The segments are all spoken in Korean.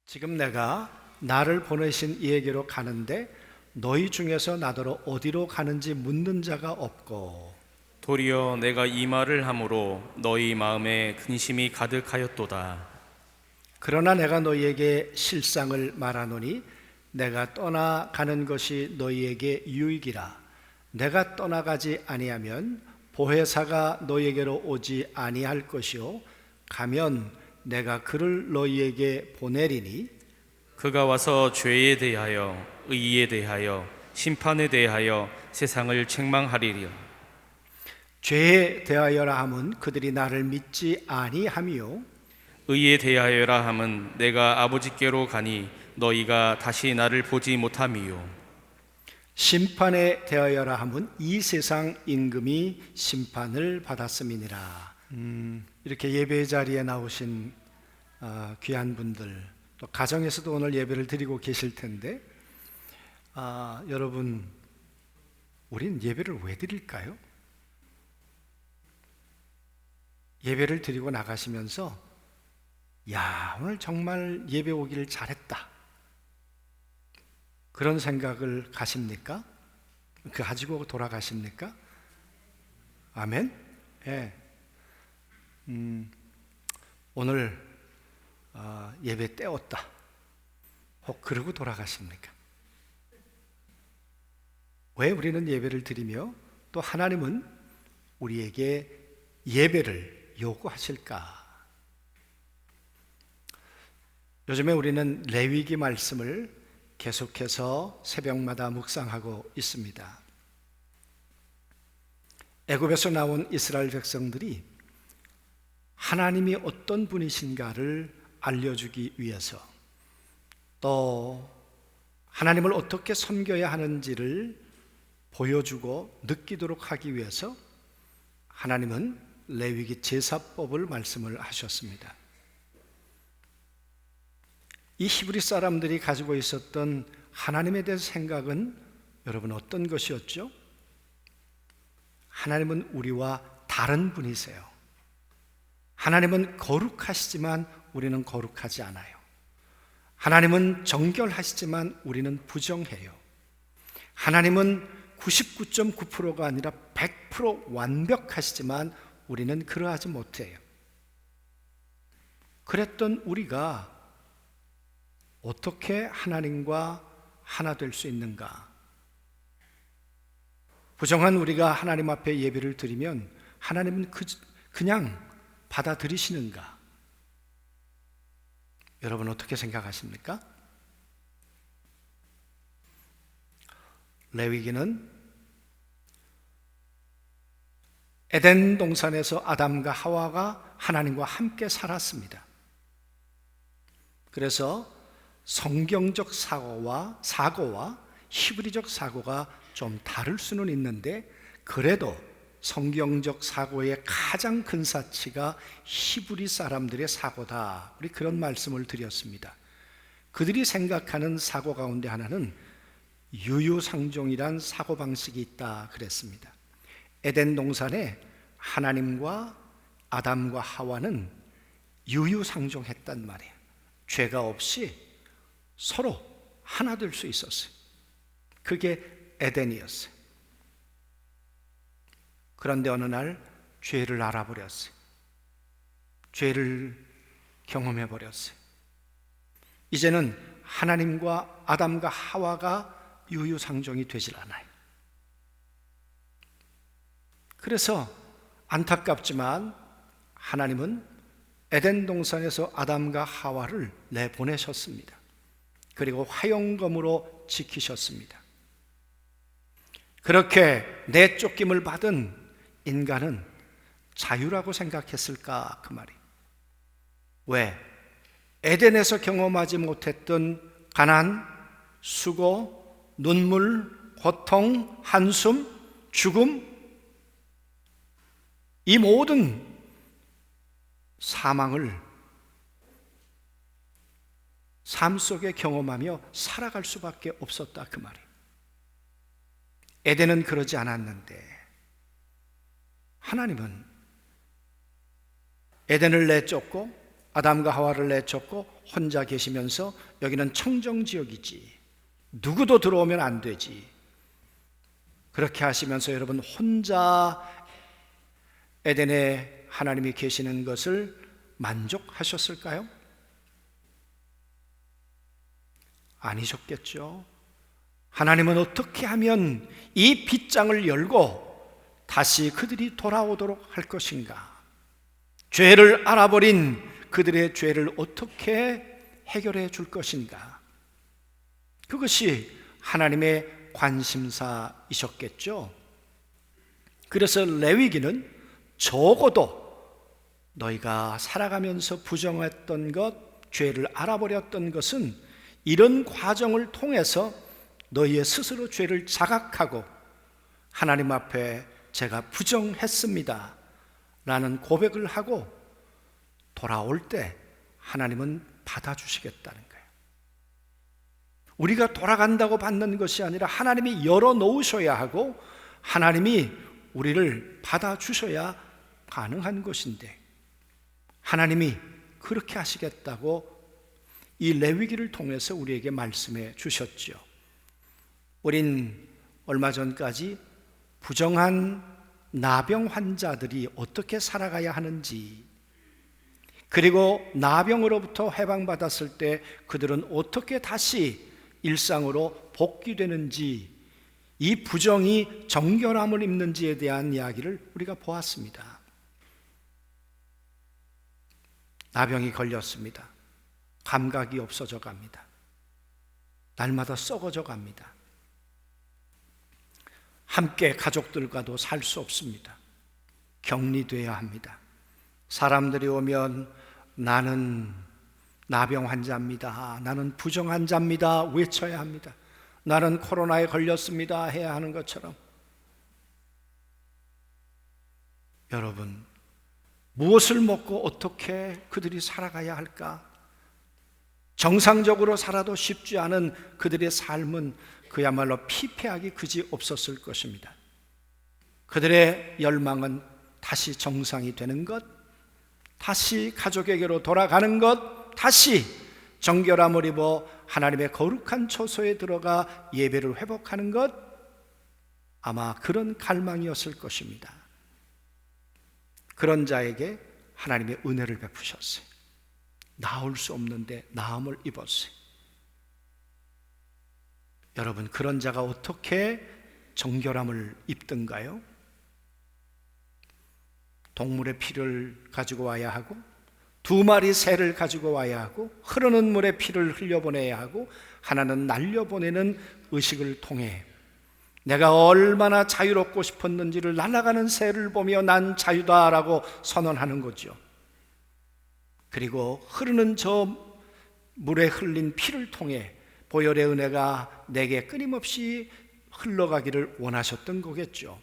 지금 내가 나를 보내신 이에게로 가는데 너희 중에서 나더러 어디로 가는지 묻는 자가 없고, 도리어 내가 이 말을 함으로 너희 마음에 근심이 가득하였도다. 그러나 내가 너희에게 실상을 말하노니 내가 떠나가는 것이 너희에게 유익이라. 내가 떠나가지 아니하면 보혜사가 너희에게로 오지 아니할 것이요 가면 내가 그를 너희에게 보내리니 그가 와서 죄에 대하여 의에 대하여 심판에 대하여 세상을 책망하리라. 죄에 대하여라 함은 그들이 나를 믿지 아니함이요 의에 대하여라 함은 내가 아버지께로 가니 너희가 다시 나를 보지 못함이요. 심판에 대하여라 함은 이 세상 임금이 심판을 받았음이니라. 이렇게 예배 자리에 나오신 귀한 분들, 또 가정에서도 오늘 예배를 드리고 계실 텐데, 여러분, 우린 예배를 왜 드릴까요? 예배를 드리고 나가시면서 야, 오늘 정말 예배 오기를 잘했다, 그런 생각을 가십니까? 가지고 돌아가십니까? 아멘? 예. 오늘 예배 때웠다, 혹 그러고 돌아가십니까? 왜 우리는 예배를 드리며 또 하나님은 우리에게 예배를 요구하실까? 요즘에 우리는 레위기 말씀을 계속해서 새벽마다 묵상하고 있습니다. 애굽에서 나온 이스라엘 백성들이 하나님이 어떤 분이신가를 알려주기 위해서, 또 하나님을 어떻게 섬겨야 하는지를 보여주고 느끼도록 하기 위해서 하나님은 레위기 제사법을 말씀을 하셨습니다. 이 히브리 사람들이 가지고 있었던 하나님에 대해서 생각은 여러분 어떤 것이었죠? 하나님은 우리와 다른 분이세요. 하나님은 거룩하시지만 우리는 거룩하지 않아요. 하나님은 정결하시지만 우리는 부정해요. 하나님은 99.9%가 아니라 100% 완벽하시지만 우리는 그러하지 못해요. 그랬던 우리가 어떻게 하나님과 하나 될 수 있는가? 부정한 우리가 하나님 앞에 예배를 드리면 하나님은 그냥 받아들이시는가? 여러분 어떻게 생각하십니까? 레위기는 에덴 동산에서 아담과 하와가 하나님과 함께 살았습니다. 그래서 성경적 사고와 히브리적 사고가 좀 다를 수는 있는데, 그래도 성경적 사고의 가장 근사치가 히브리 사람들의 사고다, 우리 그런 말씀을 드렸습니다. 그들이 생각하는 사고 가운데 하나는 유유상종이란 사고방식이 있다 그랬습니다. 에덴 동산에 하나님과 아담과 하와는 유유상종했단 말이에요. 죄가 없이 서로 하나 될 수 있었어요. 그게 에덴이었어요. 그런데 어느 날 죄를 알아버렸어요. 죄를 경험해버렸어요. 이제는 하나님과 아담과 하와가 유유상종이 되질 않아요. 그래서 안타깝지만 하나님은 에덴 동산에서 아담과 하와를 내보내셨습니다. 그리고 화용검으로 지키셨습니다. 그렇게 내쫓김을 받은 인간은 자유라고 생각했을까? 그 말이. 왜? 에덴에서 경험하지 못했던 가난, 수고, 눈물, 고통, 한숨, 죽음, 이 모든 사망을 삶 속에 경험하며 살아갈 수밖에 없었다 그 말이에요. 에덴은 그러지 않았는데 하나님은 에덴을 내쫓고 아담과 하와를 내쫓고 혼자 계시면서 여기는 청정지역이지, 누구도 들어오면 안 되지, 그렇게 하시면서 여러분 혼자 에덴에 하나님이 계시는 것을 만족하셨을까요? 아니셨겠죠. 하나님은 어떻게 하면 이 빗장을 열고 다시 그들이 돌아오도록 할 것인가? 죄를 알아버린 그들의 죄를 어떻게 해결해 줄 것인가? 그것이 하나님의 관심사이셨겠죠. 그래서 레위기는 적어도 너희가 살아가면서 부정했던 것, 죄를 알아버렸던 것은 이런 과정을 통해서 너희의 스스로 죄를 자각하고 하나님 앞에 제가 부정했습니다 라는 고백을 하고 돌아올 때 하나님은 받아주시겠다는 거예요. 우리가 돌아간다고 받는 것이 아니라 하나님이 열어놓으셔야 하고 하나님이 우리를 받아주셔야 가능한 것인데, 하나님이 그렇게 하시겠다고 이 레위기를 통해서 우리에게 말씀해 주셨죠. 우린 얼마 전까지 부정한 나병 환자들이 어떻게 살아가야 하는지, 그리고 나병으로부터 해방받았을 때 그들은 어떻게 다시 일상으로 복귀되는지, 이 부정이 정결함을 입는지에 대한 이야기를 우리가 보았습니다. 나병이 걸렸습니다. 감각이 없어져 갑니다. 날마다 썩어져 갑니다. 함께 가족들과도 살 수 없습니다. 격리되어야 합니다. 사람들이 오면 나는 나병 환자입니다, 나는 부정 환자입니다 외쳐야 합니다. 나는 코로나에 걸렸습니다 해야 하는 것처럼. 여러분, 무엇을 먹고 어떻게 그들이 살아가야 할까? 정상적으로 살아도 쉽지 않은 그들의 삶은 그야말로 피폐하기 그지 없었을 것입니다. 그들의 열망은 다시 정상이 되는 것, 다시 가족에게로 돌아가는 것, 다시 정결함을 입어 하나님의 거룩한 처소에 들어가 예배를 회복하는 것, 아마 그런 갈망이었을 것입니다. 그런 자에게 하나님의 은혜를 베푸셨어요. 나올 수 없는데 나음을 입었어요. 여러분, 그런 자가 어떻게 정결함을 입든가요? 동물의 피를 가지고 와야 하고, 2마리 새를 가지고 와야 하고, 흐르는 물에 피를 흘려보내야 하고, 하나는 날려보내는 의식을 통해 내가 얼마나 자유롭고 싶었는지를 날아가는 새를 보며 난 자유다라고 선언하는 거죠. 그리고 흐르는 저 물에 흘린 피를 통해 보혈의 은혜가 내게 끊임없이 흘러가기를 원하셨던 거겠죠.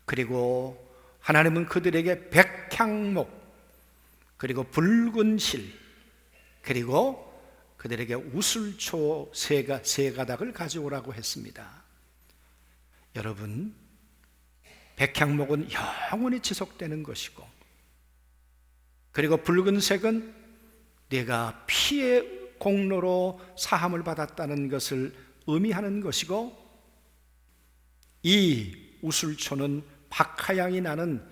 그리고 하나님은 그들에게 백향목, 그리고 붉은 실, 그리고 그들에게 우슬초 세 가닥을 가져오라고 했습니다. 여러분, 백향목은 영원히 지속되는 것이고, 그리고 붉은색은 네가 피의 공로로 사함을 받았다는 것을 의미하는 것이고, 이 우슬초는 박하향이 나는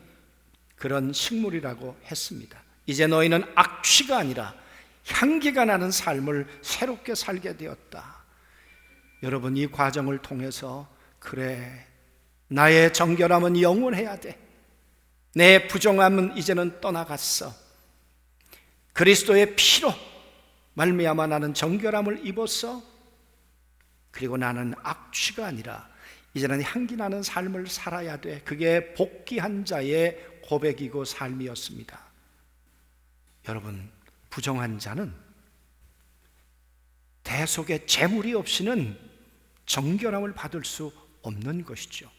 그런 식물이라고 했습니다. 이제 너희는 악취가 아니라 향기가 나는 삶을 새롭게 살게 되었다. 여러분, 이 과정을 통해서 그래, 나의 정결함은 영원해야 돼, 내 부정함은 이제는 떠나갔어, 그리스도의 피로 말미암아 나는 정결함을 입었어, 그리고 나는 악취가 아니라 이제는 향기 나는 삶을 살아야 돼. 그게 복귀한 자의 고백이고 삶이었습니다. 여러분, 부정한 자는 대속의 재물이 없이는 정결함을 받을 수 없는 것이죠.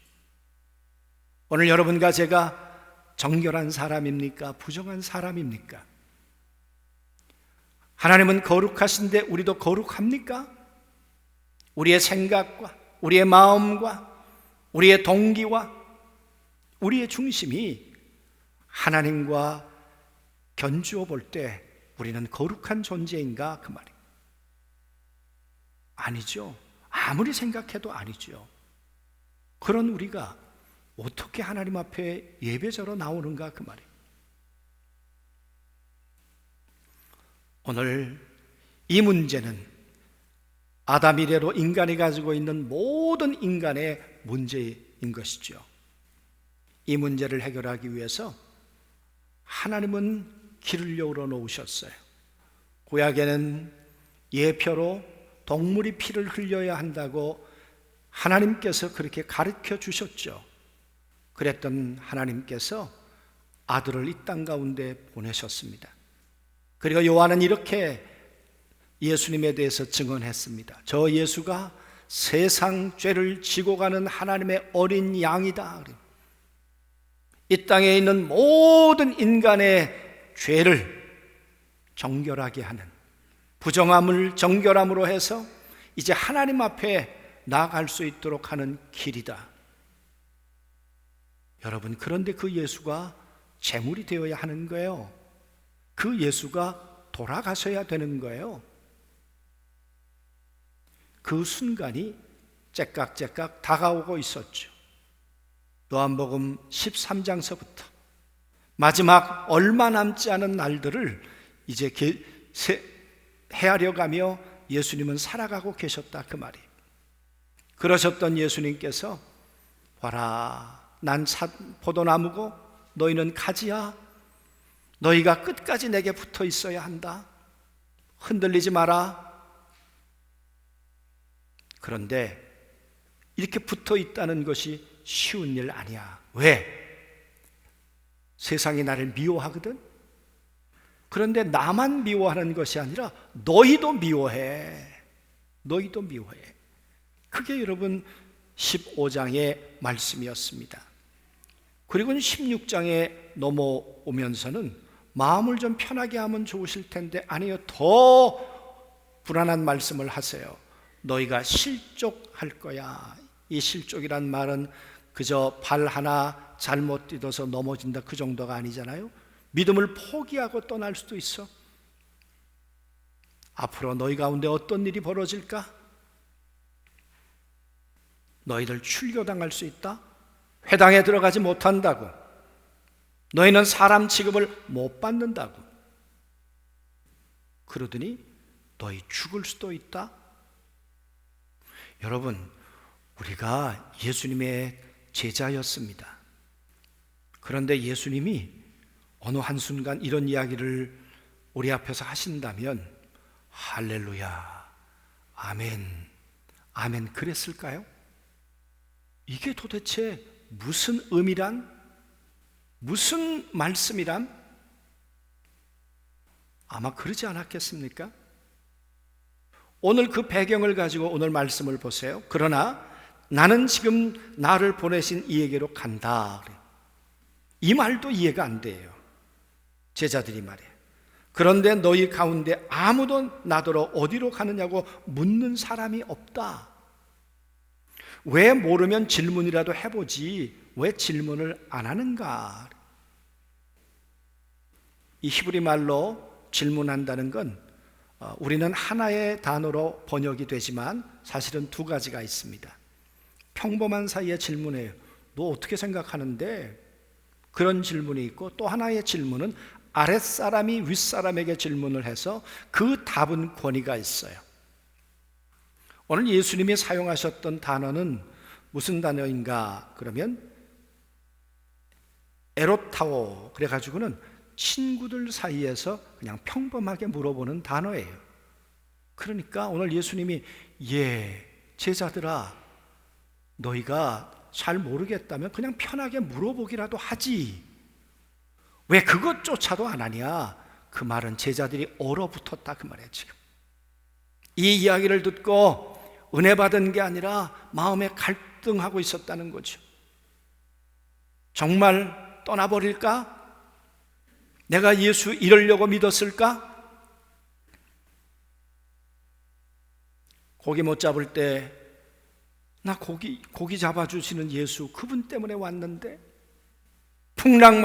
오늘 여러분과 제가 정결한 사람입니까? 부정한 사람입니까? 하나님은 거룩하신데 우리도 거룩합니까? 우리의 생각과 우리의 마음과 우리의 동기와 우리의 중심이 하나님과 견주어 볼 때 우리는 거룩한 존재인가? 그 말이에요. 아니죠. 아무리 생각해도 아니죠. 그런 우리가 어떻게 하나님 앞에 예배자로 나오는가? 그 말이에요. 오늘 이 문제는 아담 이래로 인간이 가지고 있는 모든 인간의 문제인 것이죠. 이 문제를 해결하기 위해서 하나님은 길을 열어 놓으셨어요. 구약에는 예표로 동물이 피를 흘려야 한다고 하나님께서 그렇게 가르쳐 주셨죠. 그랬던 하나님께서 아들을 이 땅 가운데 보내셨습니다. 그리고 요한은 이렇게 예수님에 대해서 증언했습니다. 저 예수가 세상 죄를 지고 가는 하나님의 어린 양이다. 이 땅에 있는 모든 인간의 죄를 정결하게 하는, 부정함을 정결함으로 해서 이제 하나님 앞에 나아갈 수 있도록 하는 길이다. 여러분, 그런데 그 예수가 제물이 되어야 하는 거예요. 그 예수가 돌아가셔야 되는 거예요. 그 순간이 째깍째깍 다가오고 있었죠. 요한복음 13장서부터 마지막 얼마 남지 않은 날들을 이제 헤아려 가며 예수님은 살아가고 계셨다, 그 말이에요. 그러셨던 예수님께서 봐라, 난 포도나무고 너희는 가지야. 너희가 끝까지 내게 붙어 있어야 한다. 흔들리지 마라. 그런데 이렇게 붙어 있다는 것이 쉬운 일 아니야. 왜? 세상이 나를 미워하거든. 그런데 나만 미워하는 것이 아니라 너희도 미워해. 너희도 미워해. 그게 여러분 15장의 말씀이었습니다. 그리고는 16장에 넘어오면서는 마음을 좀 편하게 하면 좋으실 텐데 아니요, 더 불안한 말씀을 하세요. 너희가 실족할 거야. 이 실족이란 말은 그저 발 하나 잘못 디뎌서 넘어진다, 그 정도가 아니잖아요. 믿음을 포기하고 떠날 수도 있어. 앞으로 너희 가운데 어떤 일이 벌어질까? 너희들 출교당할 수 있다. 회당에 들어가지 못한다고. 너희는 사람 취급을 못 받는다고. 그러더니 너희 죽을 수도 있다. 여러분, 우리가 예수님의 제자였습니다. 그런데 예수님이 어느 한순간 이런 이야기를 우리 앞에서 하신다면 할렐루야, 아멘, 아멘 그랬을까요? 이게 도대체 무슨 의미란? 무슨 말씀이란? 아마 그러지 않았겠습니까? 오늘 그 배경을 가지고 오늘 말씀을 보세요. 그러나 나는 지금 나를 보내신 이에게로 간다. 이 말도 이해가 안 돼요. 제자들이 말해. 그런데 너희 가운데 아무도 나더러 어디로 가느냐고 묻는 사람이 없다. 왜 모르면 질문이라도 해보지 왜 질문을 안 하는가? 이 히브리 말로 질문한다는 건 우리는 하나의 단어로 번역이 되지만 사실은 두 가지가 있습니다. 평범한 사이에 질문해요. 너 어떻게 생각하는데? 그런 질문이 있고, 또 하나의 질문은 아랫사람이 윗사람에게 질문을 해서 그 답은 권위가 있어요. 오늘 예수님이 사용하셨던 단어는 무슨 단어인가? 그러면 에로타오, 그래가지고는 친구들 사이에서 그냥 평범하게 물어보는 단어예요. 그러니까 오늘 예수님이 제자들아, 너희가 잘 모르겠다면 그냥 편하게 물어보기라도 하지 왜 그것조차도 안 하냐? 그 말은 제자들이 얼어붙었다, 그 말이에요. 지금 이 이야기를 듣고 은혜 받은 게 아니라 마음에 갈등하고 있었다는 거죠. 정말 떠나버릴까? 내가 예수 이러려고 믿었을까? 고기 못 잡을 때 나 고기 잡아주시는 예수, 그분 때문에 왔는데, 풍랑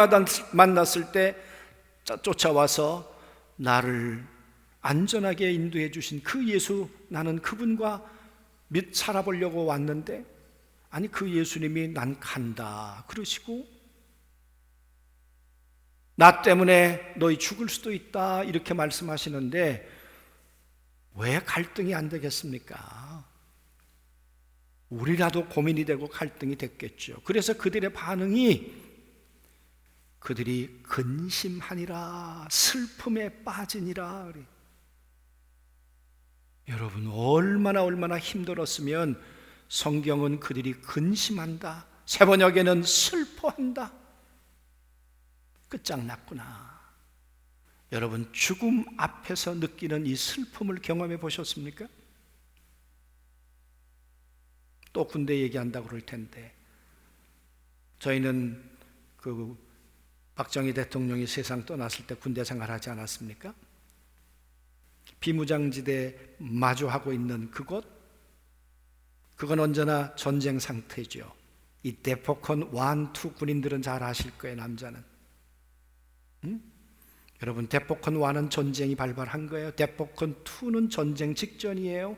만났을 때 쫓아와서 나를 안전하게 인도해 주신 그 예수, 나는 그분과 살아보려고 왔는데, 아니 그 예수님이 난 간다 그러시고, 나 때문에 너희 죽을 수도 있다 이렇게 말씀하시는데 왜 갈등이 안 되겠습니까? 우리라도 고민이 되고 갈등이 됐겠죠. 그래서 그들의 반응이, 그들이 근심하니라, 슬픔에 빠지니라. 여러분, 얼마나 힘들었으면 성경은 그들이 근심한다, 세번역에는 슬퍼한다. 끝장났구나. 여러분, 죽음 앞에서 느끼는 이 슬픔을 경험해 보셨습니까? 또 군대 얘기한다고 그럴 텐데, 저희는 그 박정희 대통령이 세상 떠났을 때 군대 생활하지 않았습니까? 비무장지대 마주하고 있는 그곳, 그건 언제나 전쟁 상태죠. 이 대포콘 1, 2 군인들은 잘 아실 거예요, 남자는. 여러분, 대포콘 1은 전쟁이 발발한 거예요. 대포콘 2는 전쟁 직전이에요.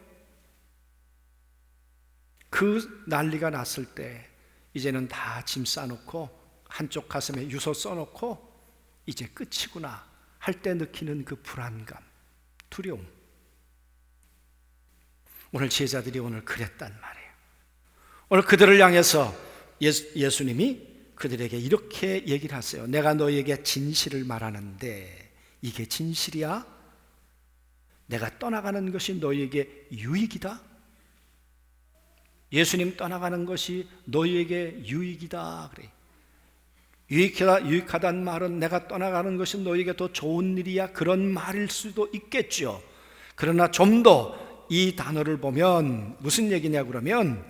그 난리가 났을 때 이제는 다 짐 싸놓고 한쪽 가슴에 유서 써놓고 이제 끝이구나 할 때 느끼는 그 불안감, 두려움. 오늘 제자들이 오늘 그랬단 말이에요. 오늘 그들을 향해서 예수님이 그들에게 이렇게 얘기를 하세요. 내가 너희에게 진실을 말하는데 이게 진실이야? 내가 떠나가는 것이 너희에게 유익이다? 예수님 떠나가는 것이 너희에게 유익이다 그래. 유익하다는 말은 내가 떠나가는 것이 너희에게 더 좋은 일이야, 그런 말일 수도 있겠죠. 그러나 좀 더 이 단어를 보면 무슨 얘기냐 그러면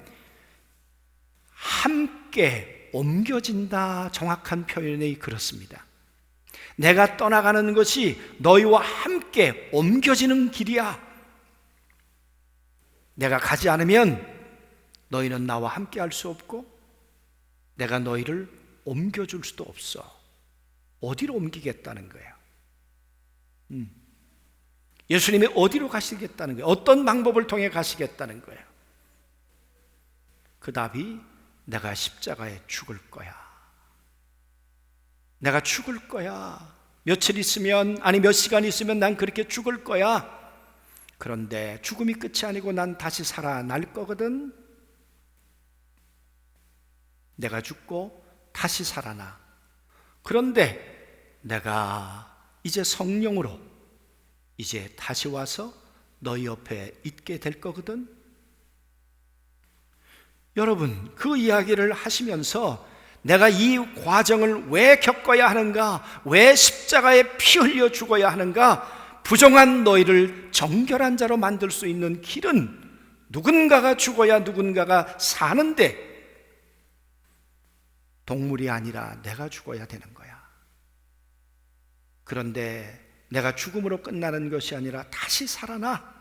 함께 옮겨진다, 정확한 표현이 그렇습니다. 내가 떠나가는 것이 너희와 함께 옮겨지는 길이야. 내가 가지 않으면 너희는 나와 함께 할 수 없고 내가 너희를 옮겨줄 수도 없어. 어디로 옮기겠다는 거예요? 예수님이 어디로 가시겠다는 거예요? 어떤 방법을 통해 가시겠다는 거예요? 그 답이 내가 십자가에 죽을 거야. 내가 죽을 거야. 며칠 있으면, 아니 몇 시간 있으면 난 그렇게 죽을 거야. 그런데 죽음이 끝이 아니고 난 다시 살아날 거거든. 내가 죽고 다시 살아나. 그런데 내가 이제 성령으로 이제 다시 와서 너희 옆에 있게 될 거거든. 여러분, 그 이야기를 하시면서 내가 이 과정을 왜 겪어야 하는가, 왜 십자가에 피 흘려 죽어야 하는가, 부정한 너희를 정결한 자로 만들 수 있는 길은 누군가가 죽어야 누군가가 사는데 동물이 아니라 내가 죽어야 되는 거야. 그런데 내가 죽음으로 끝나는 것이 아니라 다시 살아나.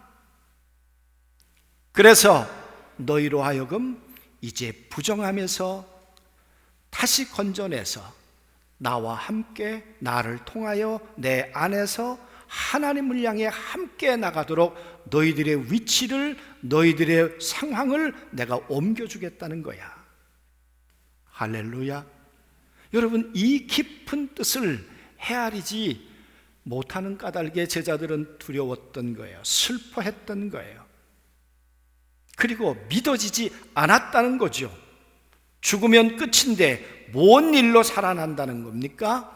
그래서 너희로 하여금 이제 부정함에서 다시 건져내서 나와 함께, 나를 통하여 내 안에서 하나님을 향해 함께 나가도록 너희들의 위치를, 너희들의 상황을 내가 옮겨주겠다는 거야. 할렐루야. 여러분, 이 깊은 뜻을 헤아리지 못하는 까닭에 제자들은 두려웠던 거예요. 슬퍼했던 거예요. 그리고 믿어지지 않았다는 거죠. 죽으면 끝인데 뭔 일로 살아난다는 겁니까?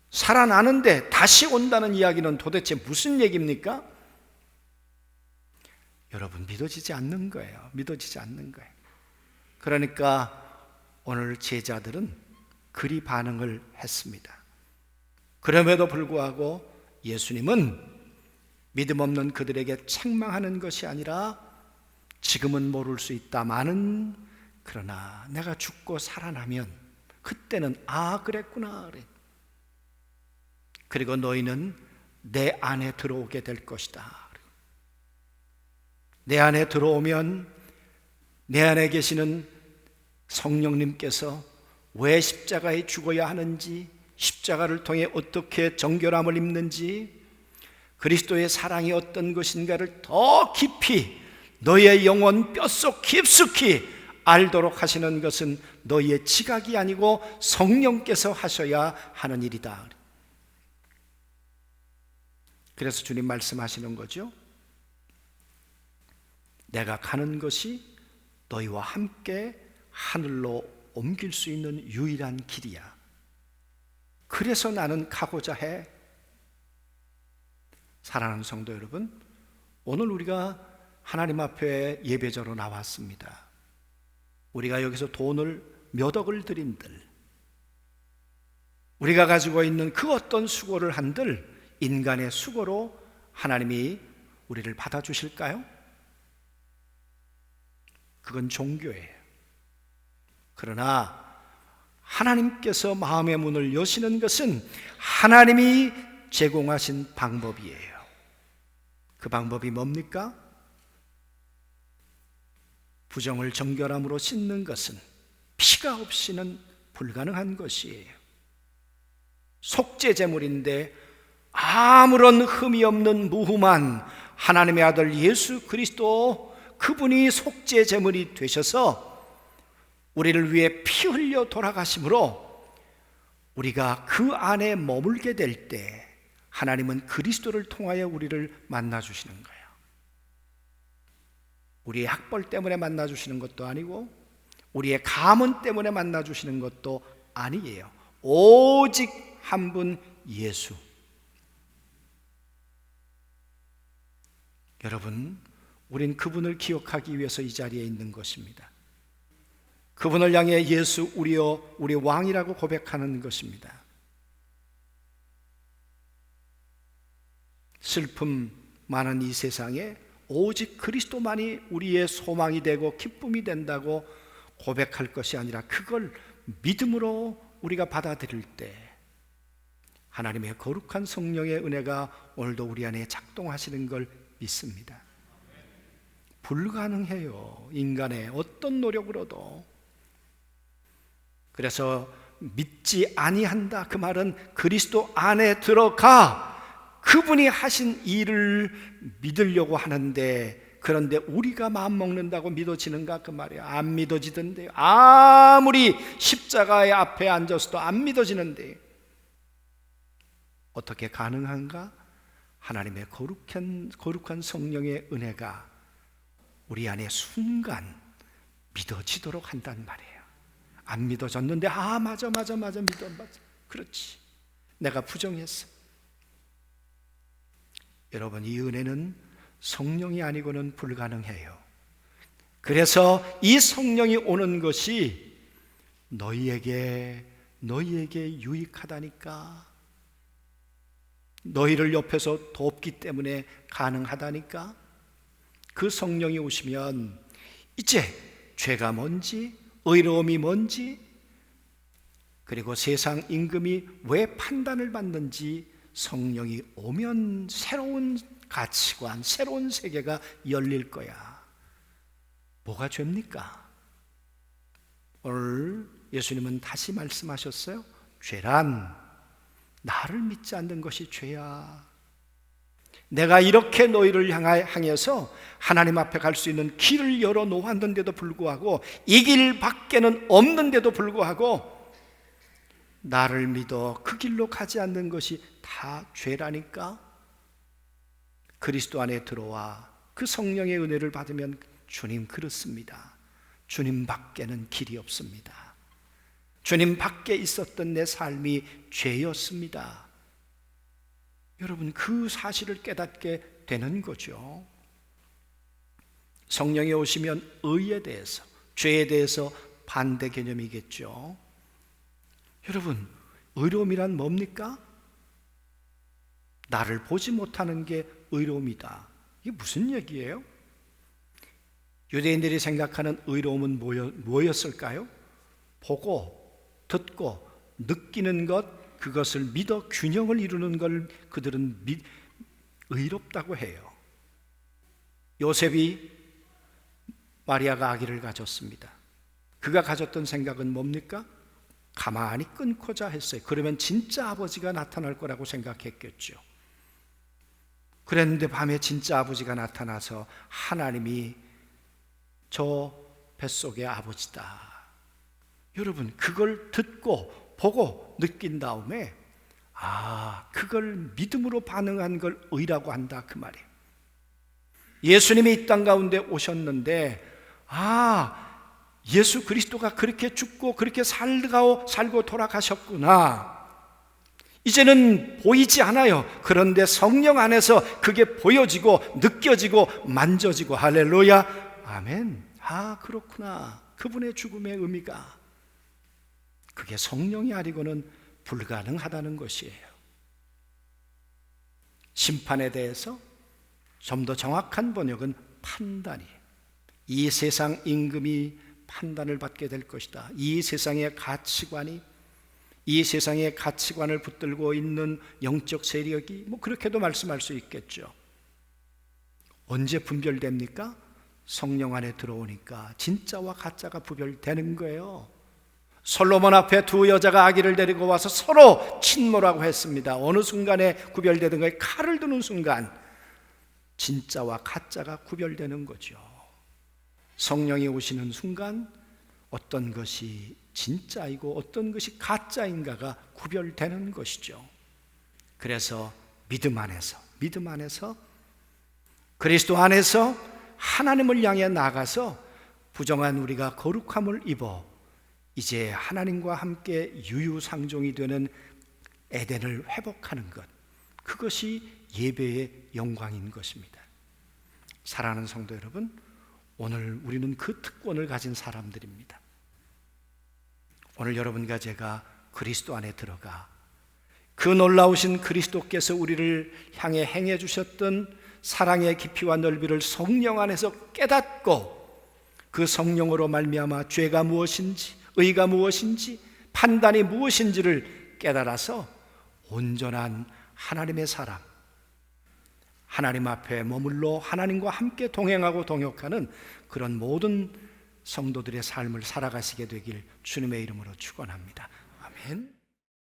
살아나는데 다시 온다는 이야기는 도대체 무슨 얘기입니까? 여러분, 믿어지지 않는 거예요. 믿어지지 않는 거예요. 그러니까 오늘 제자들은 그리 반응을 했습니다. 그럼에도 불구하고 예수님은 믿음 없는 그들에게 책망하는 것이 아니라 지금은 모를 수 있다마는 그러나 내가 죽고 살아나면 그때는 아 그랬구나 그래. 그리고 너희는 내 안에 들어오게 될 것이다. 내 안에 들어오면 내 안에 계시는 성령님께서 왜 십자가에 죽어야 하는지, 십자가를 통해 어떻게 정결함을 입는지, 그리스도의 사랑이 어떤 것인가를 더 깊이 너의 영혼 뼛속 깊숙이 알도록 하시는 것은 너희의 지각이 아니고 성령께서 하셔야 하는 일이다. 그래서 주님 말씀하시는 거죠. 내가 가는 것이 너희와 함께 하늘로 옮길 수 있는 유일한 길이야. 그래서 나는 가고자 해. 사랑하는 성도 여러분, 오늘 우리가 하나님 앞에 예배자로 나왔습니다. 우리가 여기서 돈을 몇 억을 드린들, 우리가 가지고 있는 그 어떤 수고를 한들 인간의 수고로 하나님이 우리를 받아주실까요? 그건 종교예요. 그러나 하나님께서 마음의 문을 여시는 것은 하나님이 제공하신 방법이에요. 그 방법이 뭡니까? 부정을 정결함으로 씻는 것은 피가 없이는 불가능한 것이에요. 속죄 제물인데 아무런 흠이 없는 무흠한 하나님의 아들 예수 그리스도, 그분이 속죄 제물이 되셔서 우리를 위해 피 흘려 돌아가심으로 우리가 그 안에 머물게 될 때 하나님은 그리스도를 통하여 우리를 만나주시는 거예요. 우리의 학벌 때문에 만나주시는 것도 아니고 우리의 가문 때문에 만나주시는 것도 아니에요. 오직 한 분 예수. 여러분, 우린 그분을 기억하기 위해서 이 자리에 있는 것입니다. 그분을 향해 예수 우리여 우리 왕이라고 고백하는 것입니다. 슬픔 많은 이 세상에 오직 그리스도만이 우리의 소망이 되고 기쁨이 된다고 고백할 것이 아니라 그걸 믿음으로 우리가 받아들일 때 하나님의 거룩한 성령의 은혜가 오늘도 우리 안에 작동하시는 걸 믿습니다. 불가능해요. 인간의 어떤 노력으로도. 그래서 믿지 아니한다, 그 말은 그리스도 안에 들어가 그분이 하신 일을 믿으려고 하는데, 그런데 우리가 마음 먹는다고 믿어지는가 그 말이에요. 안 믿어지던데요. 아무리 십자가의 앞에 앉아서도 안 믿어지는데 어떻게 가능한가? 하나님의 거룩한 성령의 은혜가 우리 안에 순간 믿어지도록 한단 말이에요. 안 믿어졌는데 맞아 믿어, 맞아. 그렇지, 내가 부정했어. 여러분, 이 은혜는 성령이 아니고는 불가능해요. 그래서 이 성령이 오는 것이 너희에게 유익하다니까. 너희를 옆에서 돕기 때문에 가능하다니까. 그 성령이 오시면 이제 죄가 뭔지, 의로움이 뭔지, 그리고 세상 임금이 왜 판단을 받는지 성령이 오면 새로운 가치관, 새로운 세계가 열릴 거야. 뭐가 죄입니까? 오늘 예수님은 다시 말씀하셨어요. 죄란 나를 믿지 않는 것이 죄야. 내가 이렇게 너희를 향해서 하나님 앞에 갈 수 있는 길을 열어 놓았는데도 불구하고, 이 길 밖에는 없는데도 불구하고 나를 믿어 그 길로 가지 않는 것이 다 죄라니까. 그리스도 안에 들어와 그 성령의 은혜를 받으면 주님 그렇습니다. 주님 밖에는 길이 없습니다. 주님 밖에 있었던 내 삶이 죄였습니다. 여러분, 그 사실을 깨닫게 되는 거죠. 성령이 오시면 의에 대해서, 죄에 대해서 반대 개념이겠죠. 여러분, 의로움이란 뭡니까? 나를 보지 못하는 게 의로움이다. 이게 무슨 얘기예요? 유대인들이 생각하는 의로움은 뭐였을까요? 보고, 듣고, 느끼는 것, 그것을 믿어 균형을 이루는 걸 그들은 의롭다고 해요. 요셉이 마리아가 아기를 가졌습니다. 그가 가졌던 생각은 뭡니까? 가만히 끊고자 했어요. 그러면 진짜 아버지가 나타날 거라고 생각했겠죠. 그랬는데 밤에 진짜 아버지가 나타나서 하나님이 저 뱃속의 아버지다. 여러분, 그걸 듣고 보고 느낀 다음에 그걸 믿음으로 반응한 걸 의라고 한다, 그 말이에요. 예수님이 이 땅 가운데 오셨는데 예수 그리스도가 그렇게 죽고 그렇게 살고 돌아가셨구나. 이제는 보이지 않아요. 그런데 성령 안에서 그게 보여지고 느껴지고 만져지고, 할렐루야, 아멘. 그렇구나. 그분의 죽음의 의미가, 그게 성령이 아니고는 불가능하다는 것이에요. 심판에 대해서 좀 더 정확한 번역은 판단이에요. 이 세상 임금이 판단을 받게 될 것이다. 이 세상의 가치관이, 이 세상의 가치관을 붙들고 있는 영적 세력이 그렇게도 말씀할 수 있겠죠. 언제 분별됩니까? 성령 안에 들어오니까 진짜와 가짜가 구별되는 거예요. 솔로몬 앞에 두 여자가 아기를 데리고 와서 서로 친모라고 했습니다. 어느 순간에 구별되는 거예요? 칼을 드는 순간 진짜와 가짜가 구별되는 거죠. 성령이 오시는 순간 어떤 것이 진짜이고 어떤 것이 가짜인가가 구별되는 것이죠. 그래서 믿음 안에서 그리스도 안에서 하나님을 향해 나가서 부정한 우리가 거룩함을 입어 이제 하나님과 함께 유유상종이 되는 에덴을 회복하는 것, 그것이 예배의 영광인 것입니다. 사랑하는 성도 여러분, 오늘 우리는 그 특권을 가진 사람들입니다. 오늘 여러분과 제가 그리스도 안에 들어가 그 놀라우신 그리스도께서 우리를 향해 행해 주셨던 사랑의 깊이와 넓이를 성령 안에서 깨닫고, 그 성령으로 말미암아 죄가 무엇인지, 의가 무엇인지, 판단이 무엇인지를 깨달아서 온전한 하나님의 사람, 하나님 앞에 머물러 하나님과 함께 동행하고 동역하는 그런 모든 성도들의 삶을 살아가시게 되길 주님의 이름으로 축원합니다. 아멘.